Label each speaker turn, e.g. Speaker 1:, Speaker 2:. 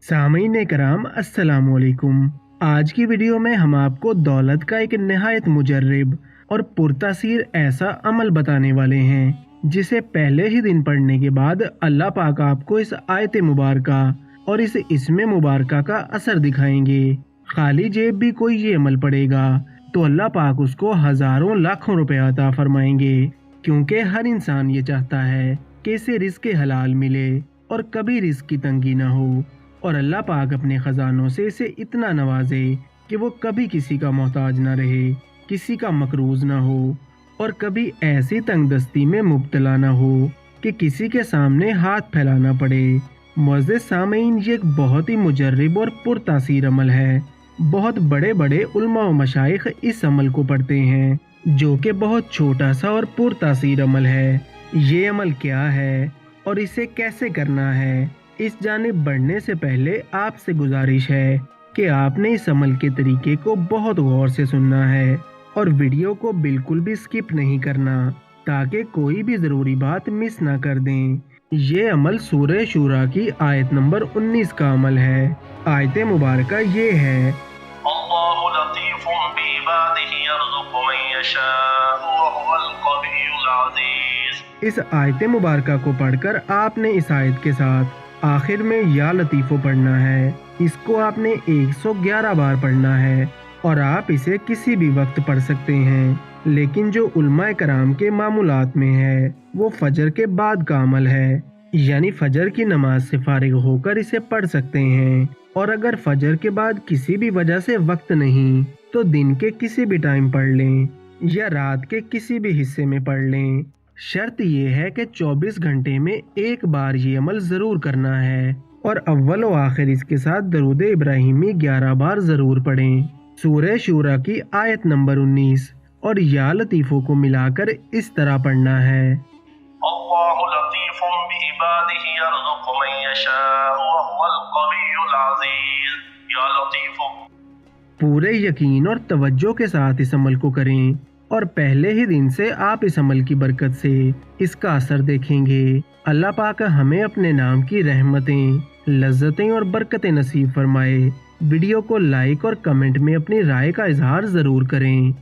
Speaker 1: सामीन कराम अस्सलाम वालेकुम। आज की वीडियो में हम आपको दौलत का एक निहायत मुजर्रिब और पुरतासीर ऐसा अमल बताने वाले हैं जिसे पहले ही दिन पढ़ने के बाद अल्लाह पाक आपको इस आयत मुबारका और इस इसमें मुबारका का असर दिखाएंगे। खाली जेब भी कोई ये अमल पढ़ेगा तो अल्लाह पाक उसको हजारों लाखों रुपए अता फरमाएंगे, क्योंकि हर इंसान ये चाहता है कि इसे रिस्क हलाल मिले और कभी रिस्क की तंगी ना हो, और अल्लाह पाक अपने खजानों से इसे इतना नवाजे कि वो कभी किसी का मोहताज ना रहे, किसी का मकरूज ना हो और कभी ऐसी तंगदस्ती में मुब्तला ना हो कि किसी के सामने हाथ फैलाना पड़े। मुअज़्ज़िज़ सामीन, ये एक बहुत ही मुजर्रिब और पुरतासीर अमल है। बहुत बड़े बड़े उलमा व मशाइख इस अमल को पढ़ते हैं, जो कि बहुत छोटा सा और पुरतासीर अमल है। ये अमल क्या है और इसे कैसे करना है, इस जानिब बढ़ने से पहले आपसे गुजारिश है कि आपने इस अमल के तरीके को बहुत गौर से सुनना है और वीडियो को बिल्कुल भी स्किप नहीं करना, ताकि कोई भी ज़रूरी बात मिस ना कर दें। ये अमल सूरह शूरा की आयत नंबर 19 का अमल है। आयत मुबारका ये है,
Speaker 2: अल्लाहु लतीफुम बिइबादिही यर्ज़ुक़ु मन यशाअ व हुवल क़वियुल अज़ीज़।
Speaker 1: इस आयत मुबारका को पढ़कर आपने इस आयत के साथ आखिर में या लतीफ़ो पढ़ना है। इसको आपने 111 बार पढ़ना है और आप इसे किसी भी वक्त पढ़ सकते हैं, लेकिन जो उलमाए कराम के मामूलात में है वो फजर के बाद का अमल है, यानी फजर की नमाज से फारिग होकर इसे पढ़ सकते हैं। और अगर फजर के बाद किसी भी वजह से वक्त नहीं तो दिन के किसी भी टाइम पढ़ लें या रात के किसी भी हिस्से में पढ़ लें। शर्त ये है कि 24 घंटे में एक बार ये अमल ज़रूर करना है और अव्वल व आखिर इसके साथ दरूद इब्राहिमी 11 बार ज़रूर पढ़ें। सूरह शूरा की आयत नंबर 19 और या लतीफ़ों को मिलाकर इस तरह पढ़ना है,
Speaker 2: अल्लाहु लतीफुम बिइबादिही यर्ज़ुक़ु मन यशाअ व हुवल क़वियुल अज़ीज़। या लतीफु।
Speaker 1: पूरे यकीन और तवज्जो के साथ इस अमल को करें और पहले ही दिन से आप इस अमल की बरकत से इसका असर देखेंगे। अल्लाह पाक हमें अपने नाम की रहमतें, लज्जतें और बरकतें नसीब फरमाए। वीडियो को लाइक और कमेंट में अपनी राय का इजहार ज़रूर करें।